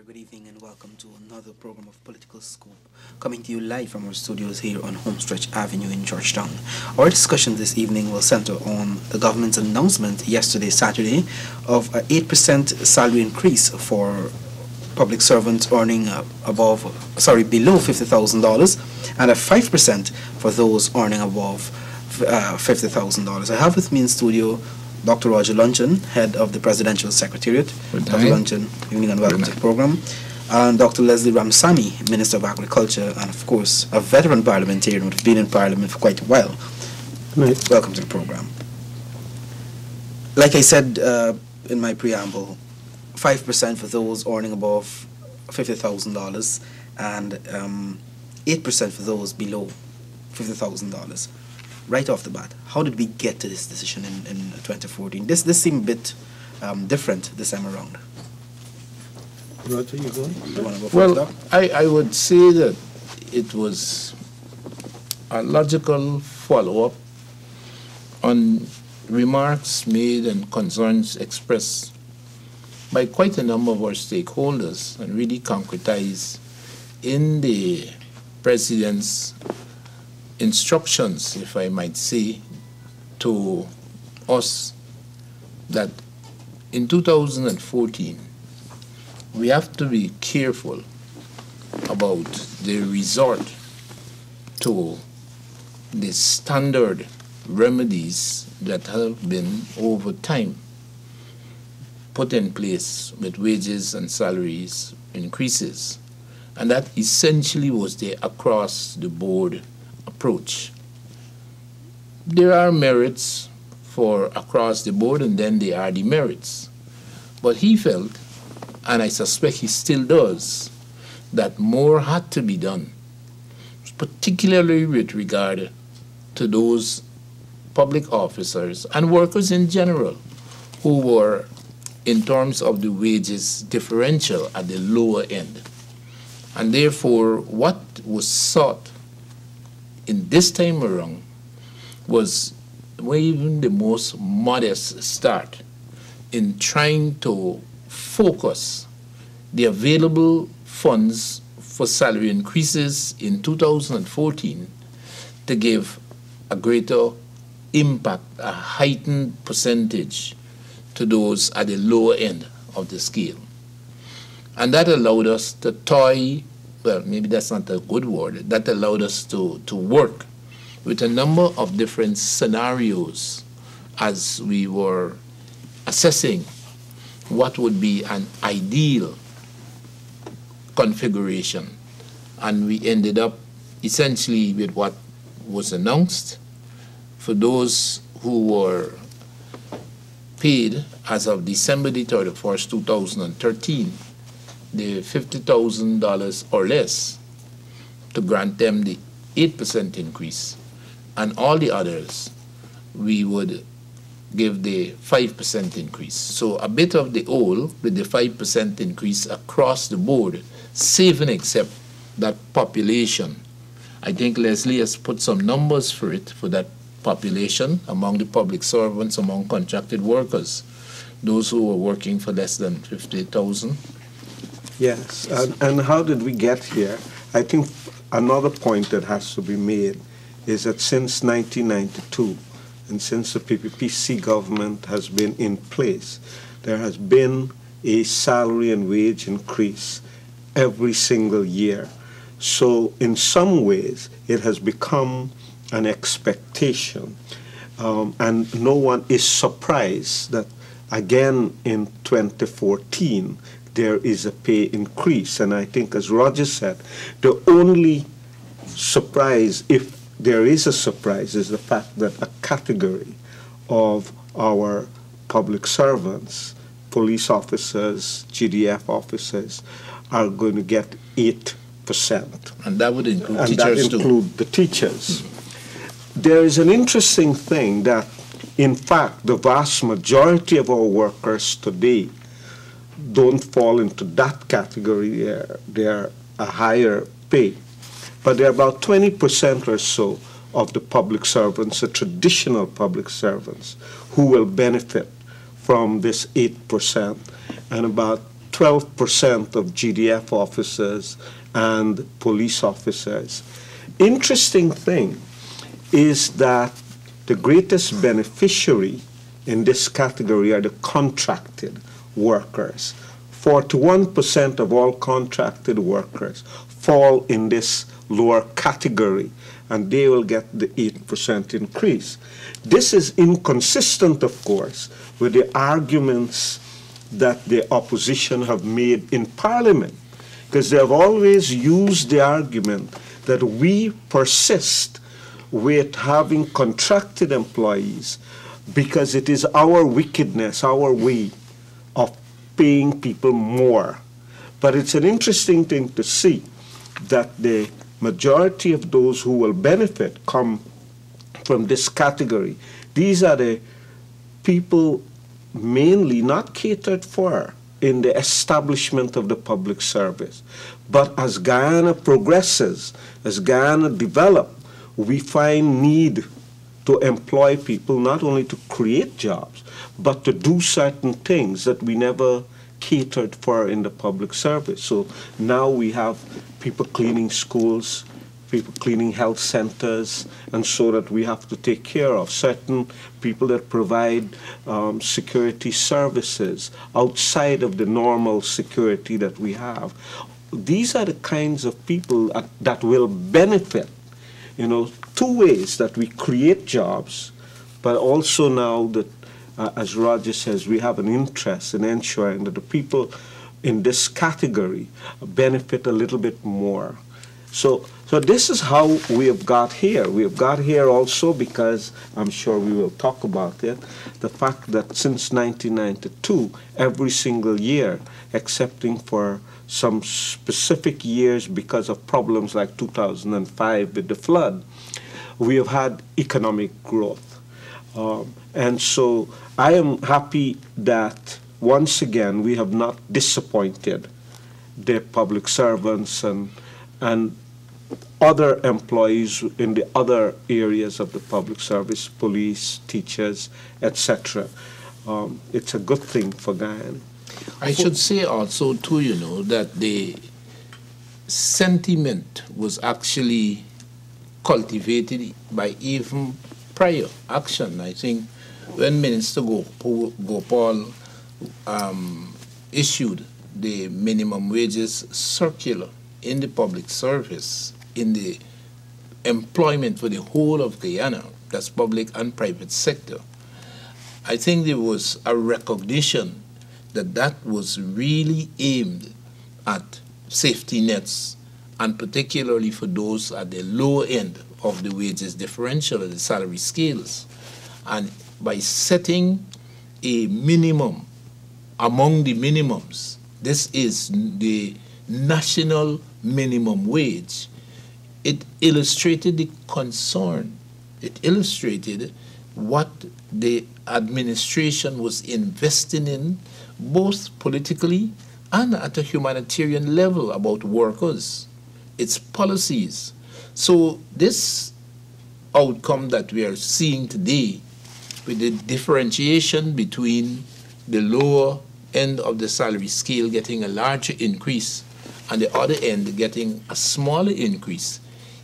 good evening and welcome to another program of Political Scoop, coming to you live from our studios here on Homestretch Avenue in Georgetown. Our discussion this evening will center on the government's announcement yesterday, Saturday, of an 8% salary increase for public servants earning below $50,000 and a 5% for those earning above $50,000. I have with me in studio Dr. Roger Luncheon, head of the Presidential Secretariat. Dr. Luncheon, good evening and welcome to the program. And Dr. Leslie Ramsamy, Minister of Agriculture, and of course a veteran parliamentarian who's been in Parliament for quite a while. Right. Welcome to the program. Like I said in my preamble, 5% for those earning above $50,000 and 8% for those below $50,000. Right off the bat, how did we get to this decision in 2014? This seemed a bit different this time around. Roger, you go? You want to go first? Well, I would say that it was a logical follow-up on remarks made and concerns expressed by quite a number of our stakeholders and really concretized in the President's instructions, if I might say, to us that in 2014 we have to be careful about the resort to the standard remedies that have been over time put in place with wages and salaries increases. And that essentially was the across-the-board approach. There are merits for across the board and then there are demerits. But he felt, and I suspect he still does, that more had to be done, particularly with regard to those public officers and workers in general who were, in terms of the wages differential, at the lower end. And therefore, what was sought in this time around was even the most modest start in trying to focus the available funds for salary increases in 2014 to give a greater impact, a heightened percentage to those at the lower end of the scale. And that allowed us to toy, well, maybe that's not a good word, that allowed us to work with a number of different scenarios as we were assessing what would be an ideal configuration. And we ended up essentially with what was announced for those who were paid as of December the 31st, 2013, the $50,000 or less, to grant them the 8% increase, and all the others we would give the 5% increase. So a bit of the whole with the 5% increase across the board, save and except that population. I think Leslie has put some numbers for it, for that population among the public servants, among contracted workers, those who were working for less than 50,000. Yes, and how did we get here? I think another point that has to be made is that since 1992, and since the PPPC government has been in place, there has been a salary and wage increase every single year. So in some ways, it has become an expectation, and no one is surprised that again in 2014, there is a pay increase. And I think, as Roger said, the only surprise, if there is a surprise, is the fact that a category of our public servants, police officers, GDF officers, are going to get 8%. And that would include teachers too. And that include the teachers. There is an interesting thing that, in fact, the vast majority of our workers today don't fall into that category. They're a higher pay. But there are about 20% or so of the public servants, the traditional public servants, who will benefit from this 8%, and about 12% of GDF officers and police officers. Interesting thing is that the greatest beneficiary in this category are the contracted workers. 41% of all contracted workers fall in this lower category, and they will get the 8% increase. This is inconsistent, of course, with the arguments that the opposition have made in Parliament, because they have always used the argument that we persist with having contracted employees because it is our wickedness, our way of paying people more. But it's an interesting thing to see that the majority of those who will benefit come from this category. These are the people mainly not catered for in the establishment of the public service. But as Guyana progresses, as Guyana develops, we find need to employ people not only to create jobs, but to do certain things that we never catered for in the public service. So now we have people cleaning schools, people cleaning health centers, and so that we have to take care of certain people that provide security services outside of the normal security that we have. These are the kinds of people that will benefit, you know, two ways: that we create jobs, but also now that, as Roger says, we have an interest in ensuring that the people in this category benefit a little bit more. So this is how we have got here. We have got here also because, I'm sure we will talk about it, the fact that since 1992, every single year, excepting for some specific years because of problems like 2005 with the flood, we have had economic growth. And so I am happy that once again we have not disappointed the public servants and other employees in the other areas of the public service, police, teachers, etc. It's a good thing for Guyana. I should say also too, you know, that the sentiment was actually cultivated by even prior action. I think when Minister Gopal issued the minimum wages circular in the public service, in the employment for the whole of Guyana, that's public and private sector, I think there was a recognition that that was really aimed at safety nets, and particularly for those at the lower end of the wages differential, of the salary scales. And by setting a minimum among the minimums, this is the national minimum wage, it illustrated the concern. It illustrated what the administration was investing in, both politically and at a humanitarian level, about workers, its policies. So this outcome that we are seeing today, with the differentiation between the lower end of the salary scale getting a larger increase and the other end getting a smaller increase,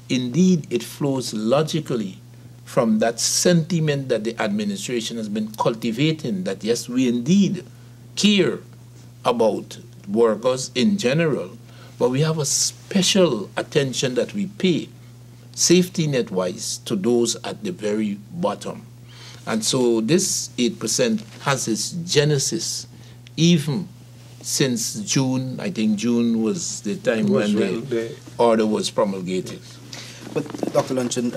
indeed it flows logically from that sentiment that the administration has been cultivating, that yes, we indeed care about workers in general, but we have a special attention that we pay, safety net-wise, to those at the very bottom. And so this 8% has its genesis even since June. I think June was the time when the order was promulgated. But Dr. Luncheon,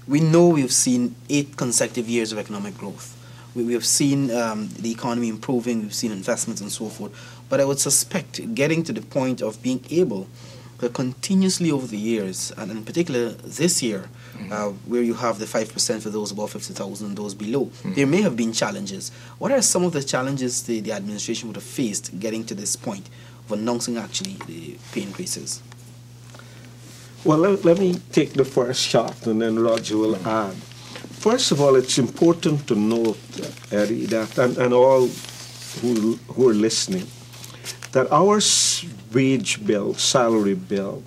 we know we've seen 8 consecutive years of economic growth. We have seen the economy improving, we've seen investments and so forth. But I would suspect getting to the point of being able to continuously over the years, and in particular this year, where you have the 5% for those above 50,000 and those below, there may have been challenges. What are some of the challenges the administration would have faced getting to this point of announcing actually the pay increases? Well, let me take the first shot and then Roger will add. First of all, it's important to note, Eddie, that, and all who are listening, that our wage bill, salary bill,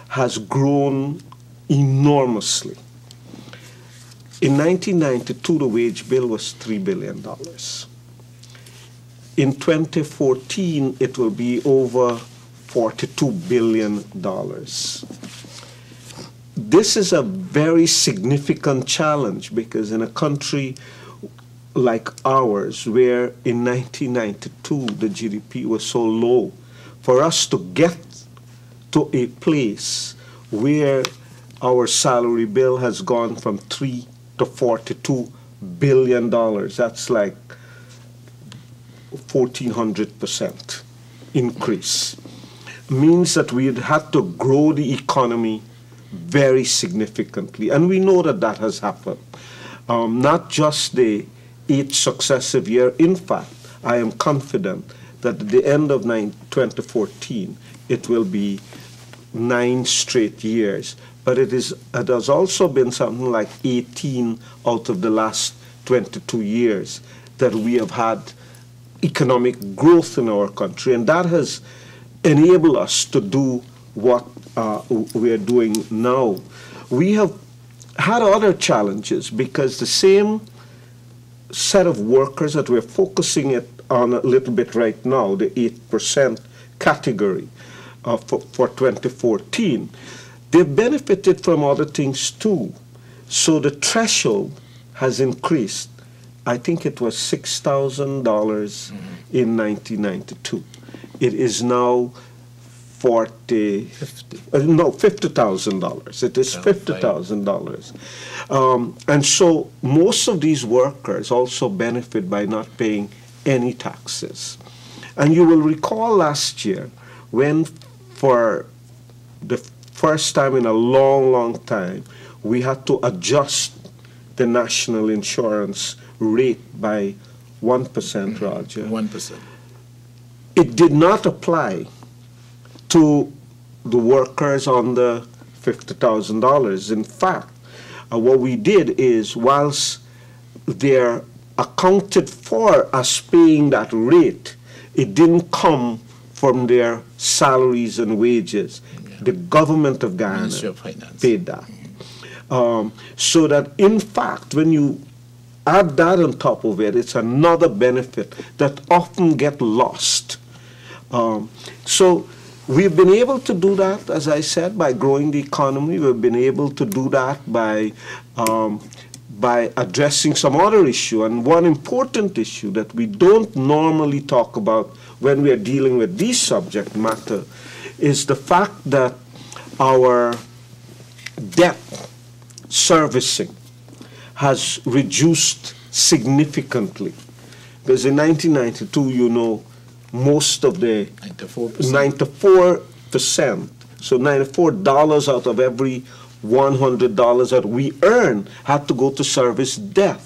has grown enormously. In 1992, the wage bill was $3 billion. In 2014, it will be over $42 billion. This is a very significant challenge because in a country like ours, where in 1992 the GDP was so low, for us to get to a place where our salary bill has gone from $3 to $42 billion, that's like 1,400% increase, means that we'd had to grow the economy very significantly. And we know that that has happened. Not just the 8th successive year. In fact, I am confident that at the end of 2014, it will be 9 straight years. But it has also been something like 18 out of the last 22 years that we have had economic growth in our country. And that has enabled us to do what we are doing now. We have had other challenges because the same set of workers that we're focusing on a little bit right now, the 8% category for 2014, they've benefited from other things too. So the threshold has increased. I think it was $6,000 in 1992. It is now $50,000. It is $50,000. And so most of these workers also benefit by not paying any taxes. And you will recall last year when for the first time in a long, long time, we had to adjust the national insurance rate by 1%, Roger. 1%. It did not apply to the workers under $50,000. In fact, what we did is, whilst they're accounted for as paying that rate, it didn't come from their salaries and wages. Yeah. The government of Ghana paid that. So that, in fact, when you add that on top of it, it's another benefit that often get lost. So we've been able to do that, as I said, by growing the economy. We've been able to do that by addressing some other issue. And one important issue that we don't normally talk about when we are dealing with these subject matter is the fact that our debt servicing has reduced significantly. Because in 1992, you know, most of the 94%, so $94 out of every $100 that we earn had to go to service debt.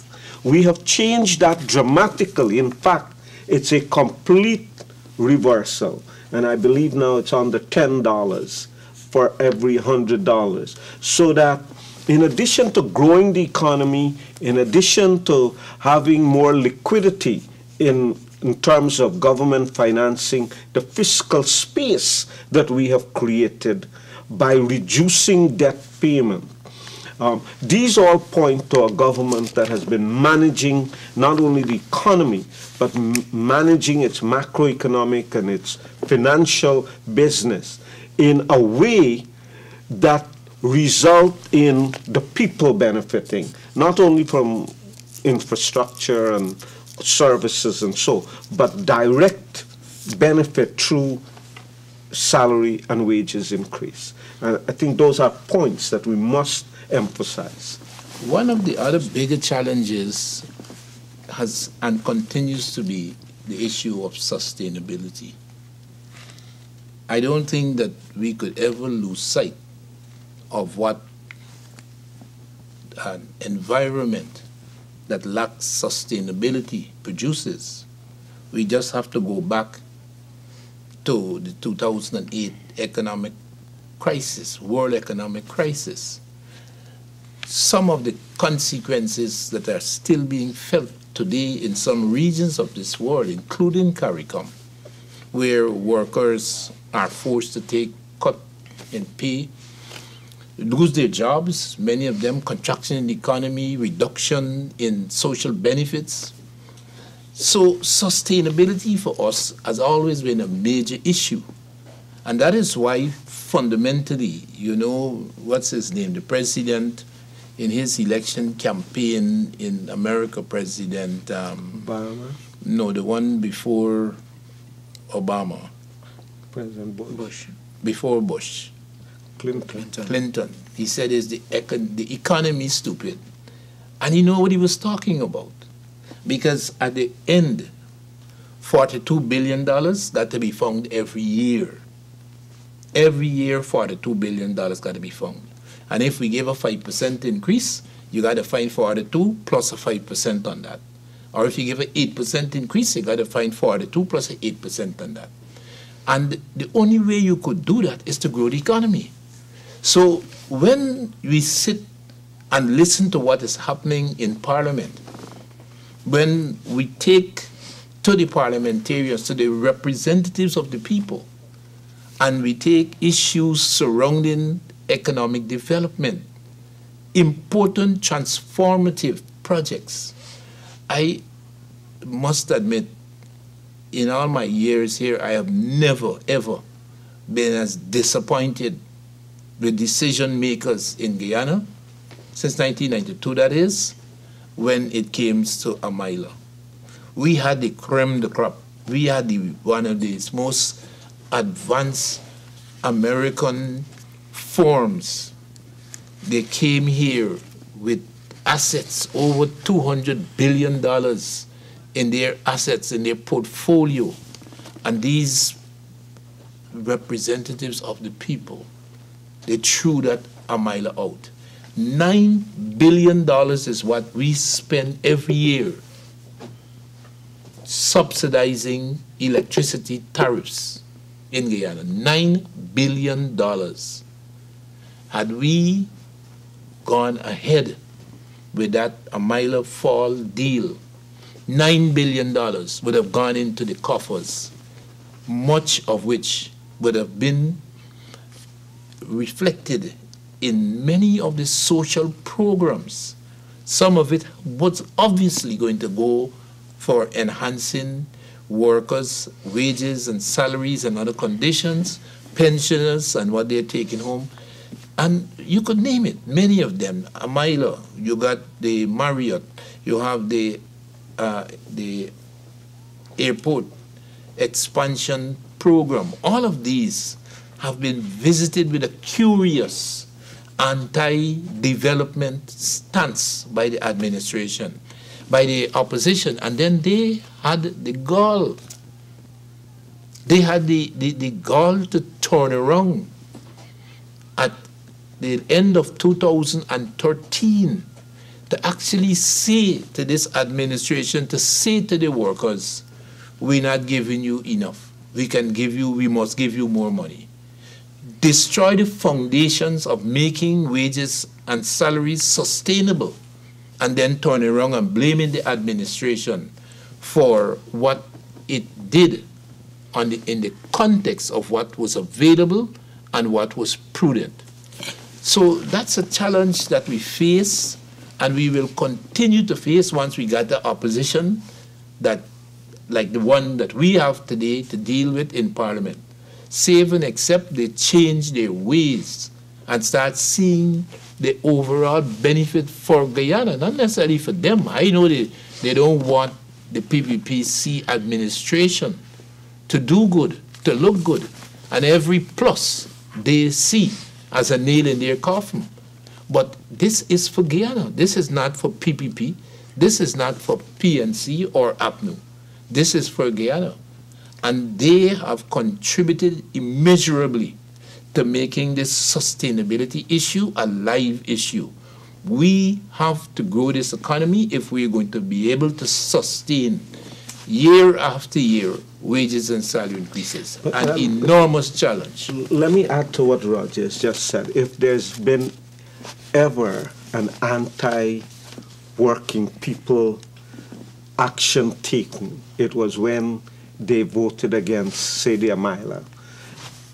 We have changed that dramatically. In fact, it's a complete reversal. And I believe now it's under $10 for every $100. So that in addition to growing the economy, in addition to having more liquidity in terms of government financing, the fiscal space that we have created by reducing debt payment. These all point to a government that has been managing not only the economy, but managing its macroeconomic and its financial business in a way that result in the people benefiting, not only from infrastructure and services and so, but direct benefit through salary and wages increase. And I think those are points that we must emphasize. One of the other bigger challenges has and continues to be the issue of sustainability. I don't think that we could ever lose sight of what an environment that lacks sustainability produces. We just have to go back to the 2008 economic crisis, world economic crisis. Some of the consequences that are still being felt today in some regions of this world, including CARICOM, where workers are forced to take cut in pay, lose their jobs, many of them contraction in the economy, reduction in social benefits. So sustainability for us has always been a major issue. And that is why fundamentally, you know, what's his name, the president in his election campaign in America, President Obama? No, the one before Obama. President Bush. Before Bush. Clinton. He said is the economy is stupid. And you know what he was talking about? Because at the end, $42 billion got to be found every year. Every year, $42 billion got to be found. And if we give a 5% increase, you got to find 42 plus a 5% on that. Or if you give an 8% increase, you got to find 42 plus an 8% on that. And the only way you could do that is to grow the economy. So when we sit and listen to what is happening in Parliament, when we take to the parliamentarians, to the representatives of the people, and we take issues surrounding economic development, important transformative projects, I must admit, in all my years here, I have never, ever been as disappointed with decision makers in Guyana, since 1992 that is, when it came to Amaila. We had the creme de crop. We had one of the most advanced American firms. They came here with assets over $200 billion in their assets, in their portfolio. And these representatives of the people, they threw that Amaila out. $9 billion is what we spend every year subsidizing electricity tariffs in Guyana. $9 billion. Had we gone ahead with that Amaila Fall deal, $9 billion would have gone into the coffers, much of which would have been reflected in many of the social programs. Some of it was obviously going to go for enhancing workers' wages and salaries and other conditions, pensioners and what they're taking home. And you could name it, many of them. Amaila, you got the Marriott, you have the airport expansion program. All of these have been visited with a curious anti-development stance by the administration, by the opposition, and then they had the gall. They had the gall to turn around at the end of 2013 to actually say to this administration, to say to the workers, we're not giving you enough. We must give you more money. Destroy the foundations of making wages and salaries sustainable, and then turn around and blaming the administration for what it did in the context of what was available and what was prudent. So that's a challenge that we face, and we will continue to face once we get the opposition that, like the one that we have today, to deal with in Parliament. Save and accept they change their ways and start seeing the overall benefit for Guyana, not necessarily for them. I know they don't want the PPPC administration to do good, to look good, and every plus they see as a nail in their coffin. But this is for Guyana. This is not for PPP. This is not for PNC or APNU. This is for Guyana. And they have contributed immeasurably to making this sustainability issue a live issue. We have to grow this economy if we're going to be able to sustain year after year wages and salary increases. An enormous challenge. Let me add to what Rogers just said. If there's been ever an anti-working people action taken, it was when they voted against, say, the Amila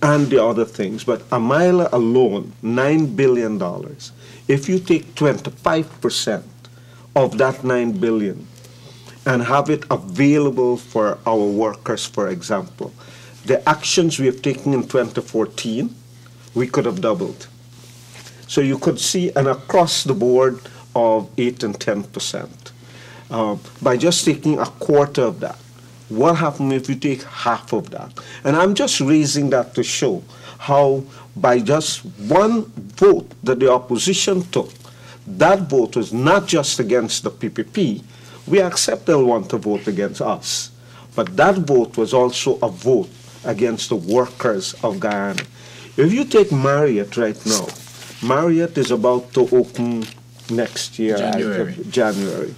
and the other things. But Amila alone, $9 billion. If you take 25% of that $9 billion and have it available for our workers, for example, the actions we have taken in 2014, we could have doubled. So you could see an across the board of 8 and 10%. By just taking a quarter of that, what happens if you take half of that? And I'm just raising that to show how by just one vote that the opposition took, that vote was not just against the PPP. We accept they'll want to vote against us. But that vote was also a vote against the workers of Guyana. If you take Marriott right now, Marriott is about to open next year, January.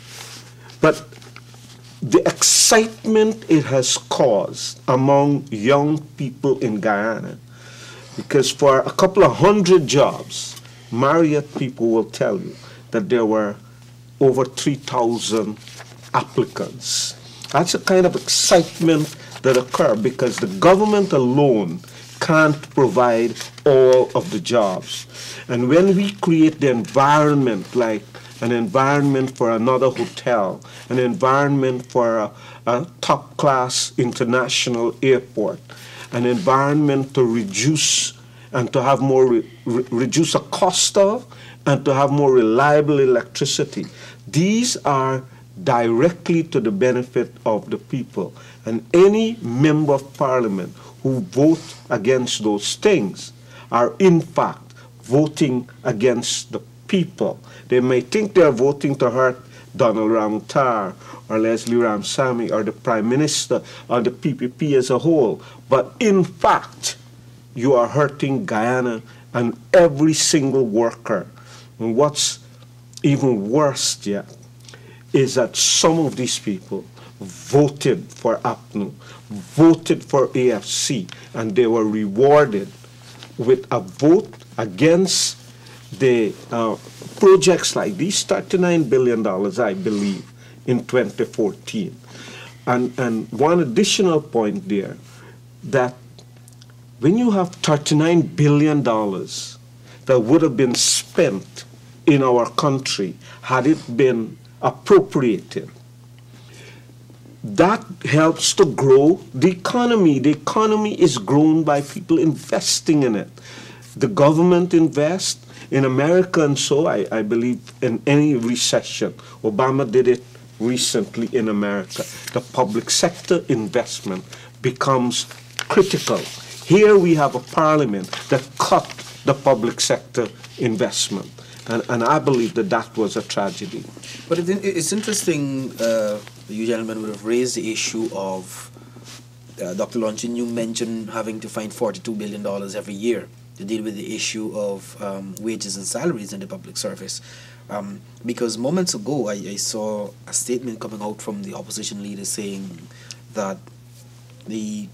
But the excitement it has caused among young people in Guyana, because for a couple of hundred jobs, Marriott people will tell you that there were over 3,000 applicants. That's the kind of excitement that occurred because the government alone can't provide all of the jobs. And when we create the environment, like an environment for another hotel, an environment for a top-class international airport, an environment to reduce and to have more, reduce the cost of and to have more reliable electricity. These are directly to the benefit of the people. And any member of parliament who vote against those things are in fact voting against the people. They may think they're voting to hurt Donald Ramutar or Leslie Ramsamy or the Prime Minister or the PPP as a whole, but in fact you are hurting Guyana and every single worker. And what's even worse yet is that some of these people voted for APNU, voted for AFC, and they were rewarded with a vote against the projects like these, $39 billion, I believe, in 2014. And one additional point there, that when you have $39 billion that would have been spent in our country had it been appropriated, that helps to grow the economy. The economy is grown by people investing in it. The government invests in America, and so I believe in any recession. Obama did it recently in America. The public sector investment becomes critical. Here we have a parliament that cut the public sector investment. And I believe that that was a tragedy. But it's interesting, you gentlemen would have raised the issue of, Dr. Luncheon, you mentioned having to find $42 billion every year to deal with the issue of wages and salaries in the public service. Because moments ago, I saw a statement coming out from the opposition leader saying that the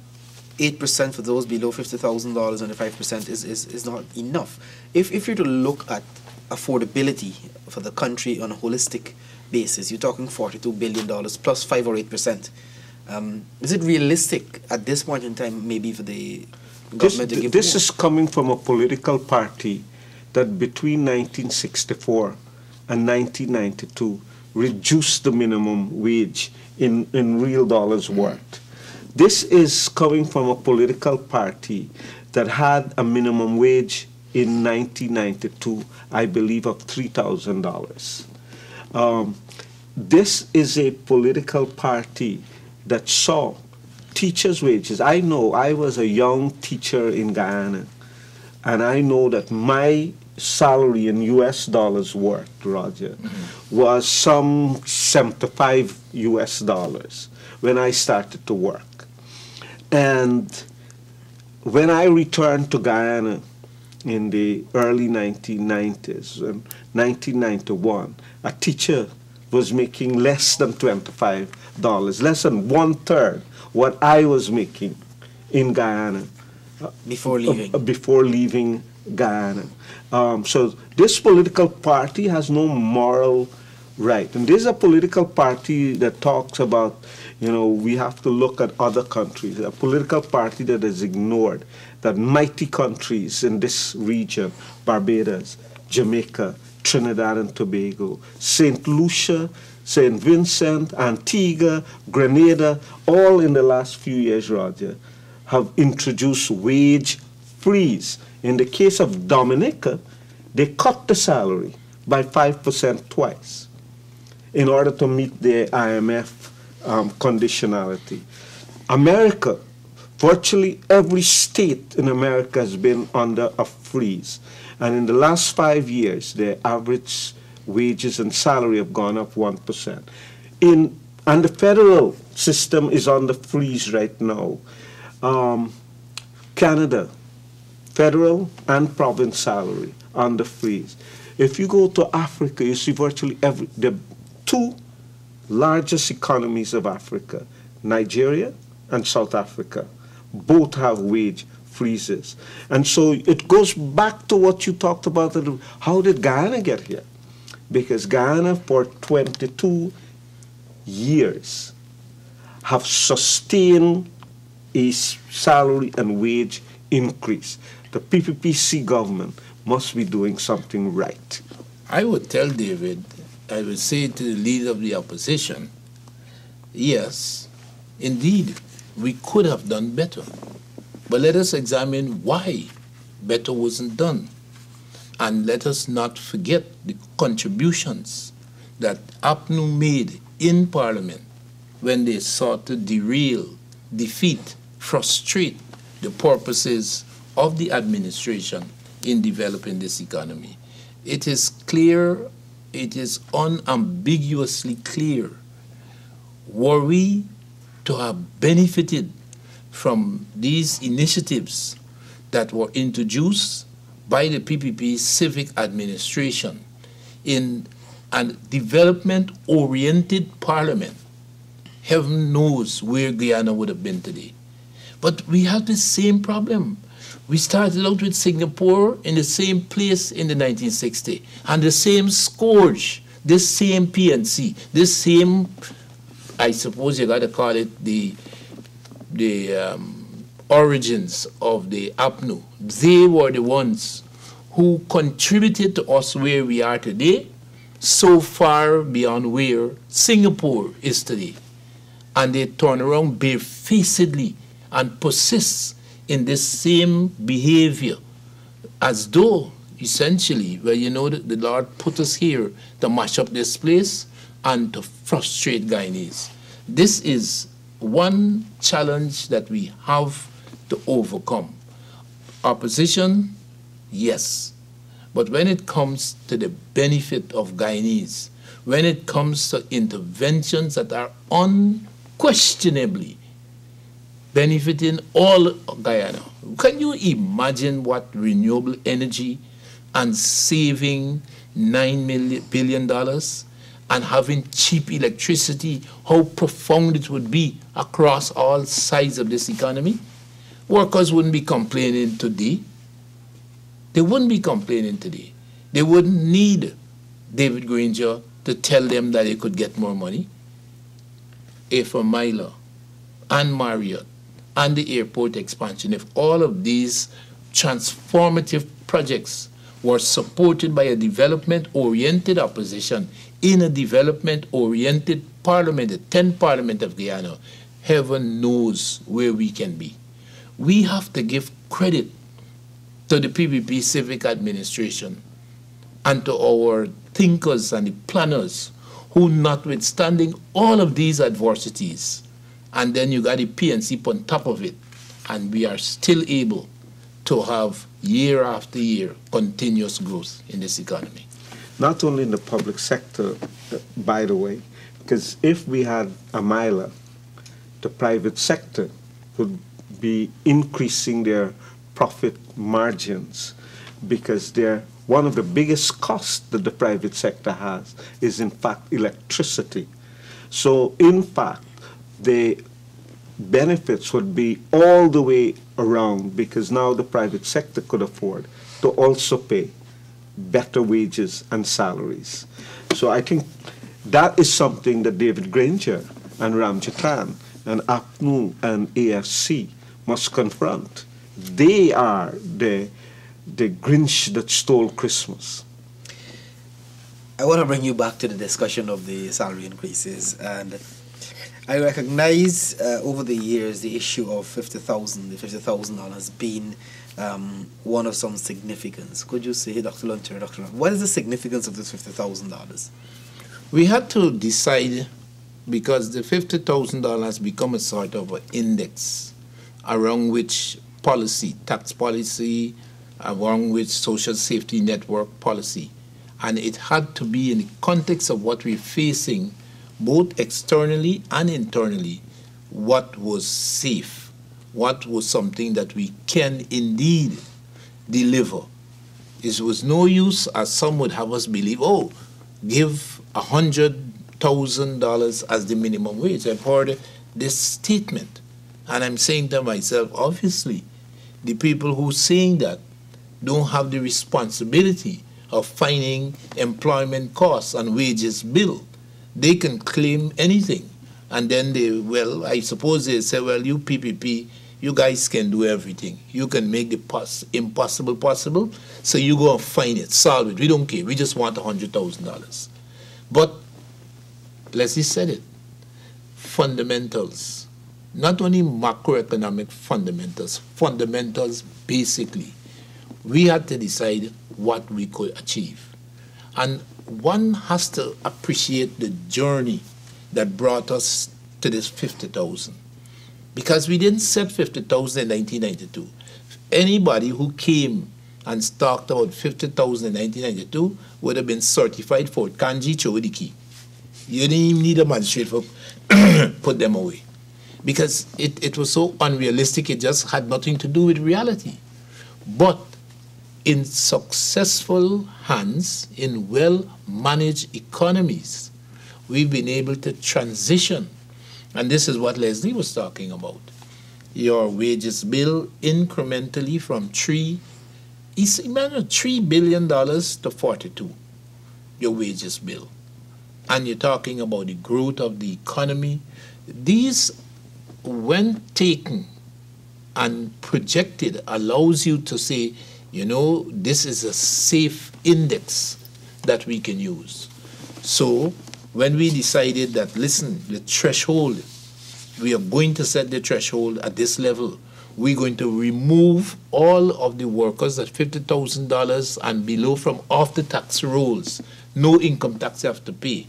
8% for those below $50,000 and the 5% is not enough. If you're to look at affordability for the country on a holistic basis, you're talking $42 billion plus 5 or 8%. Is it realistic at this point in time, maybe for the government to give This more? is coming from a political party that between 1964 and 1992 reduced the minimum wage in real dollars worth. This is coming from a political party that had a minimum wage in 1992, I believe, of $3,000. This is a political party that saw teachers' wages. I know I was a young teacher in Guyana, and I know that my salary in US dollars worth, Roger, was some 75 US dollars when I started to work. And when I returned to Guyana in the early 1990s, in 1991, a teacher was making less than $25, less than 1/3 what I was making in Guyana. Before leaving? Before leaving Guyana. So this political party has no moral right. And this is a political party that talks about, You know, we have to look at other countries. A political party that has ignored that mighty countries in this region, Barbados, Jamaica, Trinidad and Tobago, St. Lucia, St. Vincent, Antigua, Grenada, all in the last few years, Roger, have introduced wage freeze. In the case of Dominica, they cut the salary by 5% twice in order to meet their IMF conditionality. America, virtually every state in America has been under a freeze. And in the last 5 years, their average wages and salary have gone up 1%. And the federal system is under freeze right now. Canada, federal and province salary under freeze. If you go to Africa, you see virtually the two largest economies of Africa, Nigeria and South Africa, both have wage freezes. And so it goes back to what you talked about, how did Guyana get here? Because Guyana for 22 years have sustained a salary and wage increase. The PPPC government must be doing something right. I would tell David, I would say to the leader of the opposition, yes, indeed, we could have done better. But let us examine why better wasn't done. And let us not forget the contributions that APNU made in Parliament when they sought to derail, defeat, frustrate the purposes of the administration in developing this economy. It is clear, it is unambiguously clear, were we to have benefited from these initiatives that were introduced by the PPP civic administration in a development-oriented parliament, heaven knows where Guyana would have been today. But we have the same problem. We started out with Singapore in the same place in the 1960s, and the same scourge, this same PNC, this same, I suppose you got to call it the origins of the APNU. They were the ones who contributed to us where we are today, so far beyond where Singapore is today. And they turn around barefacedly and persist in this same behavior as though, essentially, well, you know, the Lord put us here to mash up this place and to frustrate Guyanese. This is one challenge that we have to overcome. Opposition, yes. But when it comes to the benefit of Guyanese, when it comes to interventions that are unquestionably benefiting all of Guyana, can you imagine what renewable energy and saving $9 billion and having cheap electricity, how profound it would be across all sides of this economy? Workers wouldn't be complaining today. They wouldn't be complaining today. They wouldn't need David Granger to tell them that they could get more money. If a Myla and Marriott and the airport expansion, if all of these transformative projects were supported by a development-oriented opposition in a development-oriented parliament, the 10th Parliament of Guyana, heaven knows where we can be. We have to give credit to the PPP civic administration and to our thinkers and the planners who, notwithstanding all of these adversities, and then you got the PNC on top of it, and we are still able to have year after year continuous growth in this economy. Not only in the public sector, by the way, because if we had a Myla, the private sector would be increasing their profit margins, because they're one of the biggest costs that the private sector has is in fact electricity. So in fact, the benefits would be all the way around, because now the private sector could afford to also pay better wages and salaries. So I think that is something that David Granger and Ramjatan and APNU and AFC must confront. They are the Grinch that stole Christmas. I want to bring you back to the discussion of the salary increases, and I recognize over the years the issue of $50,000 being one of some significance. Could you say, Dr. Luncher, what is the significance of this $50,000? We had to decide, because the $50,000 become a sort of an index around which policy, tax policy, along with social safety network policy. And it had to be in the context of what we're facing, both externally and internally, what was safe, what was something that we can indeed deliver. It was no use, as some would have us believe, oh, give $100,000 as the minimum wage. I've heard this statement, and I'm saying to myself, obviously, the people who are saying that don't have the responsibility of finding employment costs and wages bill. They can claim anything. And then I suppose they say, well, you PPP, you guys can do everything. You can make the impossible possible, so you go and find it, solve it. We don't care. We just want $100,000. But Leslie said it, fundamentals, not only macroeconomic fundamentals basically. We had to decide what we could achieve. And one has to appreciate the journey that brought us to this 50,000. Because we didn't set 50,000 in 1992. Anybody who came and talked about 50,000 in 1992 would have been certified for Kanji Chodiki. You didn't even need a magistrate for put them away. Because it was so unrealistic, it just had nothing to do with reality. But in successful hands, in well-managed economies, we've been able to transition. And this is what Leslie was talking about. Your wages bill incrementally from $3 billion to 42, your wages bill. And you're talking about the growth of the economy. These, when taken and projected, allows you to say, you know, this is a safe index that we can use. So when we decided that, listen, the threshold, we are going to set the threshold at this level, we're going to remove all of the workers at $50,000 and below from off the tax rolls, no income tax you have to pay.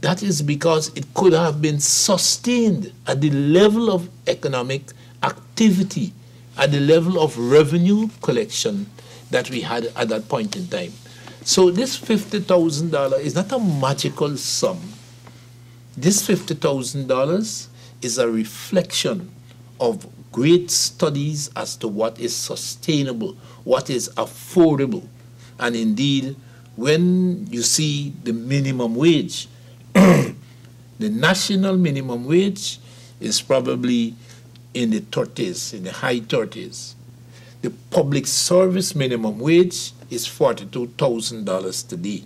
That is because it could have been sustained at the level of economic activity, at the level of revenue collection that we had at that point in time. So this $50,000 is not a magical sum. This $50,000 is a reflection of great studies as to what is sustainable, what is affordable. And indeed, when you see the minimum wage, the national minimum wage is probably in the 30s, in the high 30s. The public service minimum wage is $42,000 today.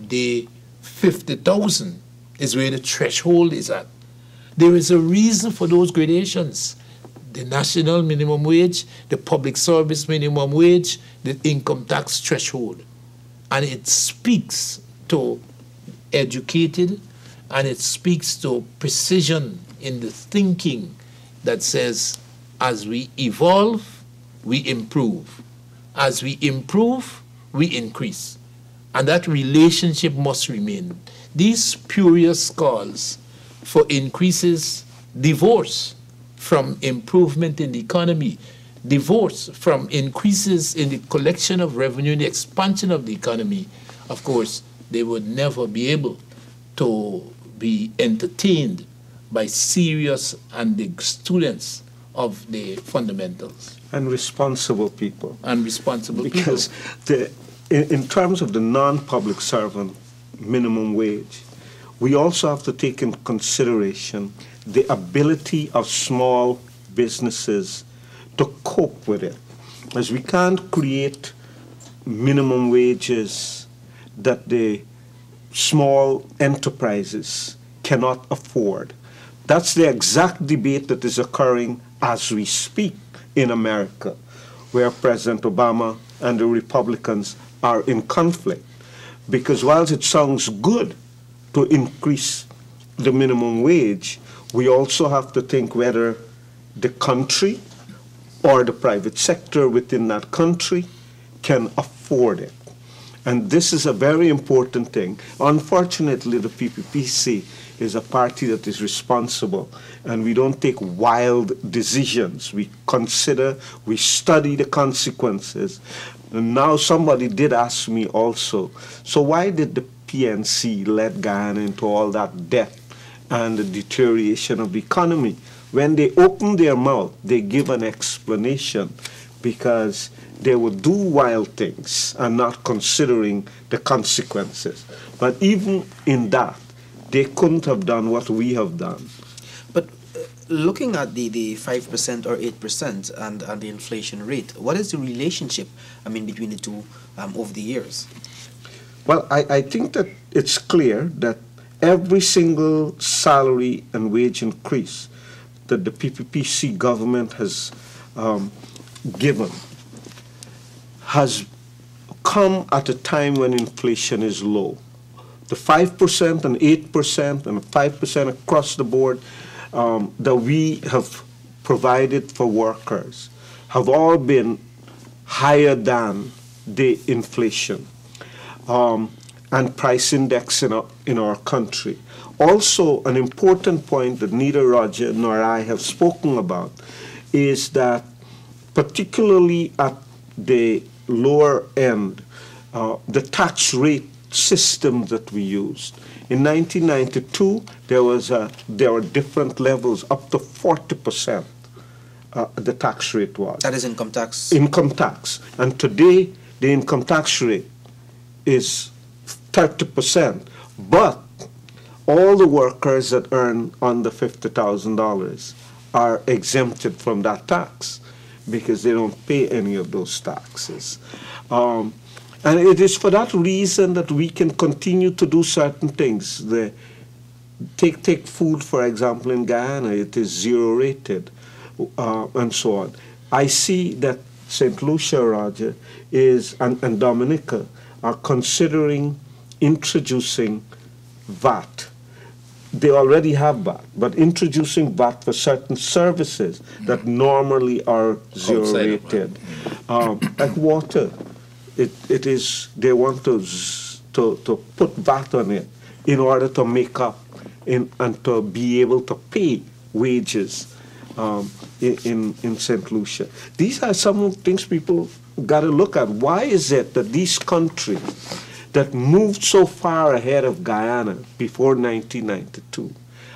The 50,000 is where the threshold is at. There is a reason for those gradations. The national minimum wage, the public service minimum wage, the income tax threshold. And it speaks to educated, and it speaks to precision in the thinking that says, as we evolve, we improve. As we improve, we increase. And that relationship must remain. These spurious calls for increases divorce from improvement in the economy, divorce from increases in the collection of revenue, the expansion of the economy. Of course, they would never be able to be entertained by serious and the students of the fundamentals. And responsible people. And responsible because people. In terms of the non-public servant minimum wage, we also have to take in consideration the ability of small businesses to cope with it. As we can't create minimum wages that the small enterprises cannot afford. That's the exact debate that is occurring as we speak in America, where President Obama and the Republicans are in conflict. Because whilst it sounds good to increase the minimum wage, we also have to think whether the country or the private sector within that country can afford it. And this is a very important thing. Unfortunately, the PPPC is a party that is responsible, and we don't take wild decisions. We consider, we study the consequences. And now somebody did ask me also, so why did the PNC let Guyana into all that debt and the deterioration of the economy? When they open their mouth, they give an explanation, because they would do wild things and not considering the consequences. But even in that, they couldn't have done what we have done. But looking at the 5% or 8% and the inflation rate, what is the relationship, between the two over the years? Well, I think that it's clear that every single salary and wage increase that the PPPC government has given has come at a time when inflation is low. The 5% and 8% and 5% across the board that we have provided for workers have all been higher than the inflation and price index in our country. Also, an important point that neither Roger nor I have spoken about is that particularly at the lower end, the tax rate system that we used. In 1992, there were different levels, up to 40%. The tax rate was. That is income tax? Income tax. And today, the income tax rate is 30%. But all the workers that earn under $50,000 are exempted from that tax, because they don't pay any of those taxes. And it is for that reason that we can continue to do certain things. Take food, for example, in Guyana, it is zero rated, and so on. I see that St. Lucia, Roger, and Dominica are considering introducing VAT. They already have VAT, but introducing VAT for certain services that normally are zero rated. Like water, they want to put VAT on it in order to make up and to be able to pay wages in St. Lucia. These are some of the things people got to look at. Why is it that these countries that moved so far ahead of Guyana before 1992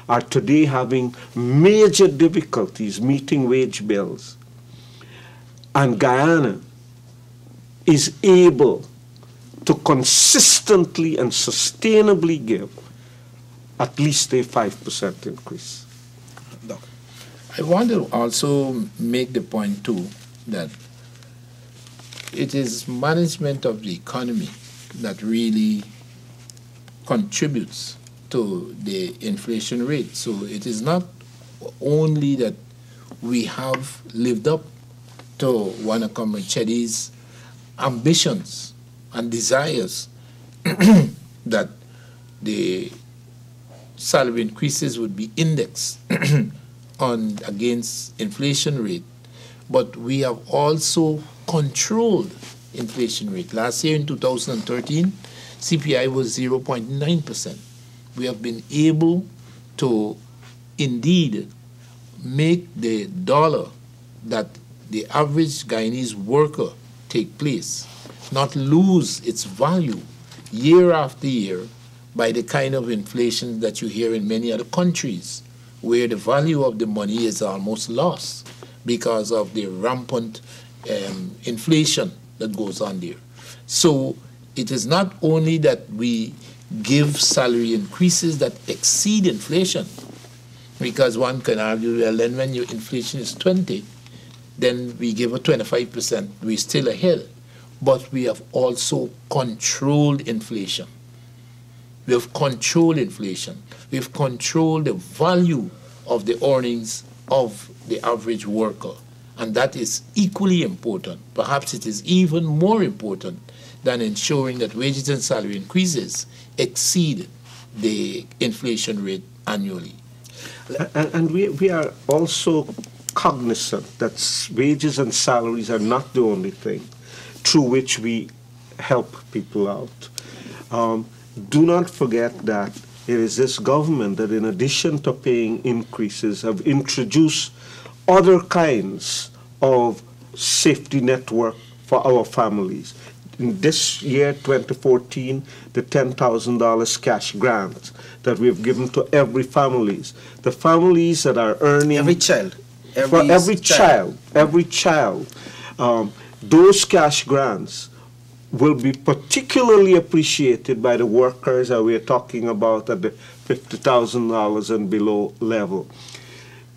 are today having major difficulties meeting wage bills, and Guyana is able to consistently and sustainably give at least a 5% increase? I want to also make the point too that it is management of the economy that really contributes to the inflation rate. So it is not only that we have lived up to Wanakam Chedi's ambitions and desires that the salary increases would be indexed on against inflation rate, but we have also controlled inflation rate. Last year in 2013, CPI was 0.9%. We have been able to indeed make the dollar that the average Guyanese worker take place not lose its value year after year by the kind of inflation that you hear in many other countries, where the value of the money is almost lost because of the rampant inflation that goes on there. So it is not only that we give salary increases that exceed inflation, because one can argue, well, then when your inflation is 20, then we give a 25%, we're still ahead. But we have also controlled inflation. We have controlled inflation. We've controlled the value of the earnings of the average worker. And that is equally important. Perhaps it is even more important than ensuring that wages and salary increases exceed the inflation rate annually. And we are also cognizant that wages and salaries are not the only thing through which we help people out. Do not forget that it is this government that, in addition to paying increases, have introduced other kinds of safety network for our families. In this year, 2014, the $10,000 cash grant that we have given to every families. The families that are earning... Every child. Every child. Those cash grants will be particularly appreciated by the workers that we're talking about at the $50,000 and below level.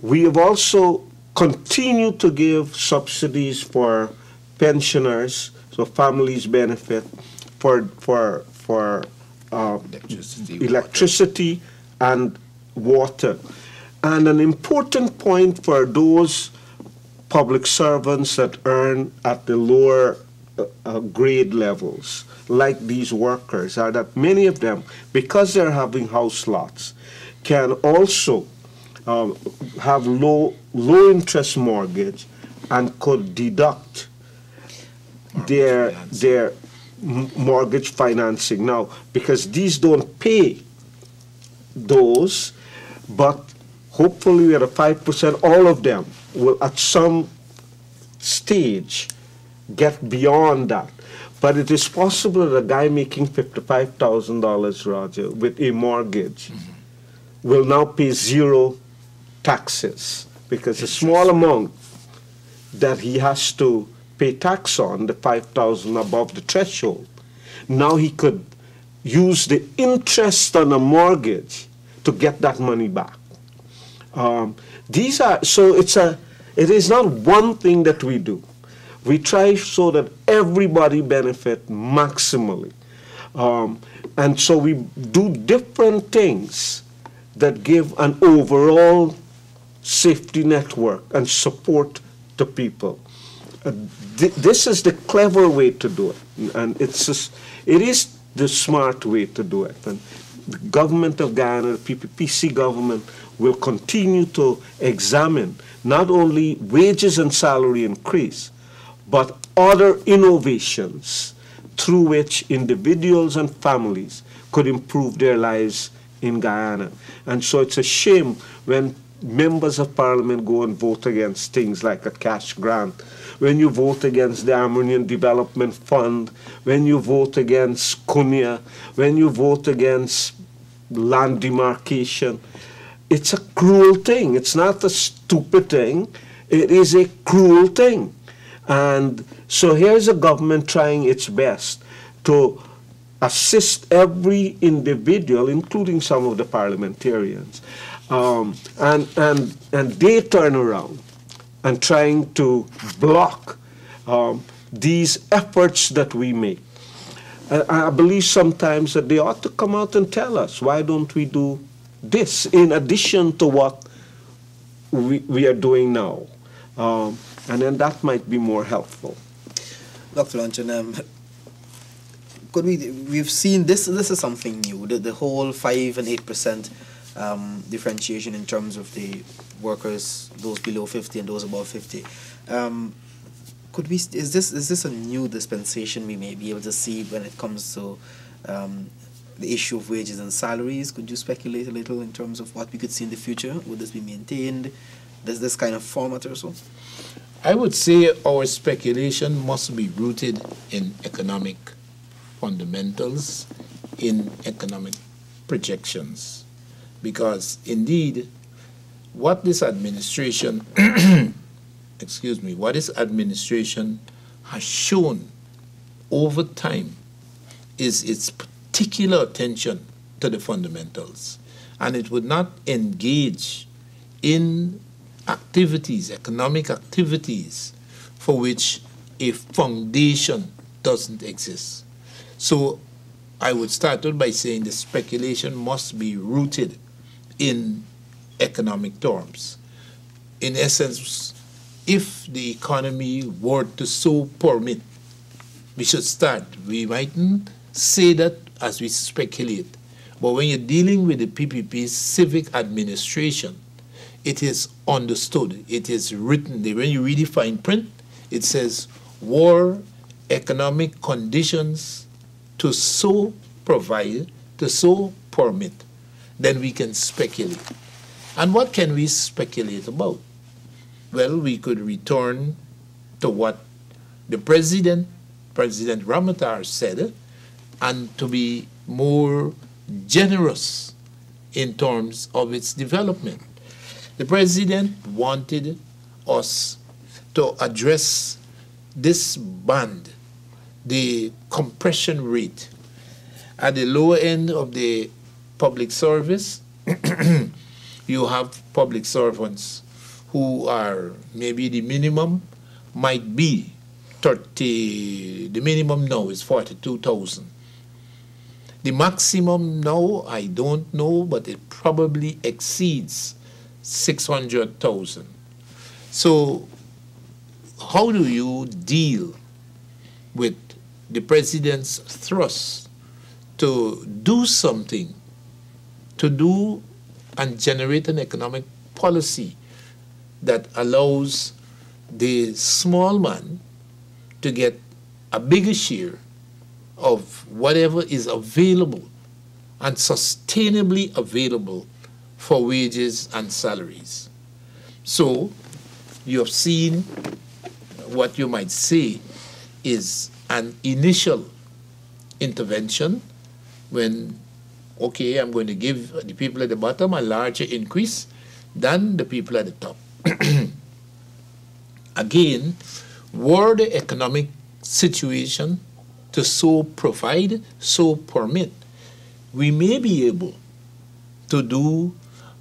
We have also continued to give subsidies for pensioners, so families benefit, for electricity and water. And an important point for those public servants that earn at the lower grade levels, like these workers, are that many of them, because they're having house lots, can also have low interest mortgage and could deduct their mortgage financing. Now, because these don't pay those, but hopefully at a 5%, all of them will at some stage get beyond that. But it is possible that a guy making $55,000, Roger, with a mortgage will now pay zero taxes, because a small amount that he has to pay tax on, the $5,000 above the threshold, now he could use the interest on a mortgage to get that money back. It is not one thing that we do. We try so that everybody benefit maximally. And so we do different things that give an overall safety network and support to people. This is the clever way to do it, and it is the smart way to do it. And the government of Guyana, the PPPC government, will continue to examine not only wages and salary increase, but other innovations through which individuals and families could improve their lives in Guyana. And so it's a shame when members of parliament go and vote against things like a cash grant, when you vote against the Amazonian Development Fund, when you vote against CUNIA, when you vote against land demarcation. It's a cruel thing. It's not a stupid thing. It is a cruel thing. And so here's a government trying its best to assist every individual, including some of the parliamentarians, and they turn around and trying to block these efforts that we make. I believe sometimes that they ought to come out and tell us, why don't we do this in addition to what we are doing now? And then that might be more helpful. Dr. Lunchin, we've seen this is something new, the whole 5 and 8% differentiation in terms of the workers, those below 50 and those above 50. Is this a new dispensation we may be able to see when it comes to the issue of wages and salaries? Could you speculate a little in terms of what we could see in the future? Would this be maintained? Does this kind of format or so? I would say our speculation must be rooted in economic fundamentals, in economic projections, because indeed what this administration what this administration has shown over time is its particular attention to the fundamentals, and it would not engage in activities, economic activities, for which a foundation doesn't exist. So I would start out by saying the speculation must be rooted in economic terms. In essence, if the economy were to so permit, we should start. We mightn't say that as we speculate, but when you're dealing with the PPP's civic administration, it is understood, it is written there. When you read the fine print, it says, war economic conditions to so provide, to so permit, then we can speculate. And what can we speculate about? Well, we could return to what the President Ramotar said, and to be more generous in terms of its development. The President wanted us to address this band, the compression rate. At the lower end of the public service, you have public servants who are, maybe the minimum might be 30, the minimum now is 42,000. The maximum now, I don't know, but it probably exceeds 600,000. So how do you deal with the President's thrust to do something, to do and generate an economic policy that allows the small man to get a bigger share of whatever is available and sustainably available for wages and salaries? So you have seen what you might say is an initial intervention when, okay, I'm going to give the people at the bottom a larger increase than the people at the top. Again, were the economic situation to so provide, so permit, we may be able to do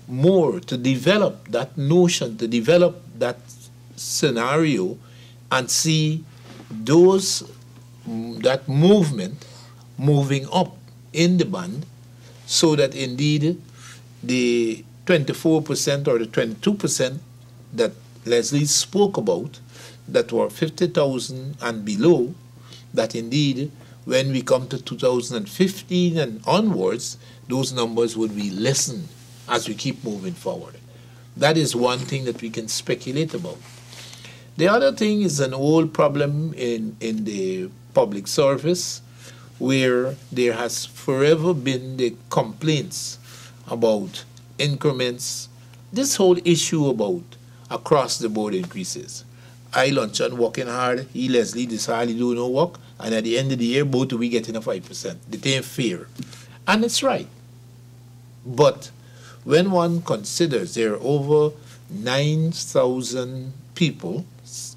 more, to develop that notion, to develop that scenario, and see that movement moving up in the band, so that indeed the 24% or the 22% that Leslie spoke about, that were 50,000 and below, that indeed when we come to 2015 and onwards, those numbers would be lessened as we keep moving forward. That is one thing that we can speculate about. The other thing is an old problem in the public service, where there has forever been the complaints about increments, this whole issue about across-the-board increases. I Luncheon working hard, he Leslie this hardly do no work, and at the end of the year, both we getting a 5%. They ain't fair. And it's right. But when one considers there are over 9,000 people,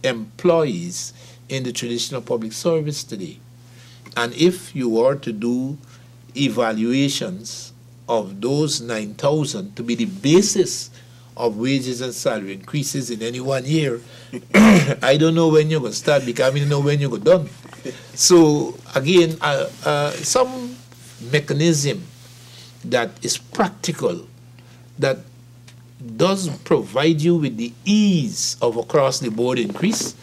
employees in the traditional public service today, and if you were to do evaluations of those 9,000 to be the basis of wages and salary increases in any one year, I don't know when you're going to start, because I don't know when you're going to done. So again, some mechanism that is practical, that does provide you with the ease of across-the-board increase,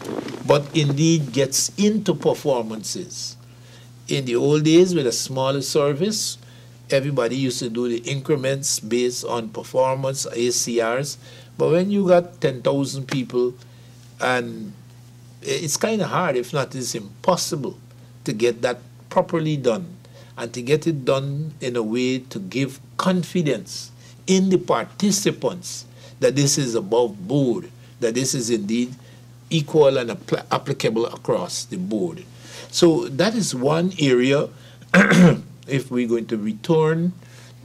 but indeed gets into performances. In the old days, with a smaller service, everybody used to do the increments based on performance, ACRs. But when you got 10,000 people, and it's kind of hard, if not it's impossible, to get that properly done, and to get it done in a way to give confidence in the participants that this is above board, that this is indeed equal and applicable across the board. So that is one area. If we're going to return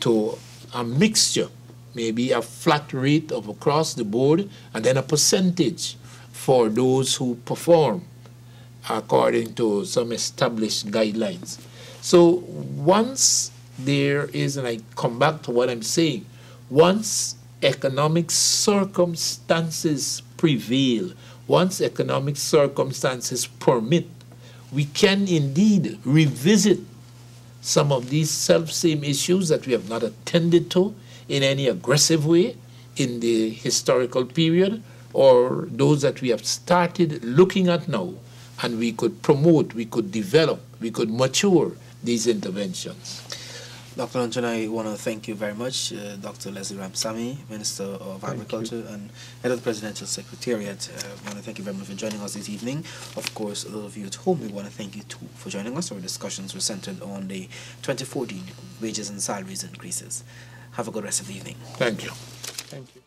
to a mixture, maybe a flat rate of across the board, and then a percentage for those who perform according to some established guidelines. So once there is, and I come back to what I'm saying, once economic circumstances prevail, once economic circumstances permit, we can indeed revisit some of these same issues that we have not attended to in any aggressive way in the historical period, or those that we have started looking at now, and we could promote, we could develop, we could mature these interventions. Dr. Luncheon, I want to thank you very much, Dr. Leslie Ramsamy, Minister of Agriculture and Head of the Presidential Secretariat. I want to thank you very much for joining us this evening. Of course, those of you at home, we want to thank you too for joining us. Our discussions were centered on the 2014 wages and salaries increases. Have a good rest of the evening. Thank you. Thank you.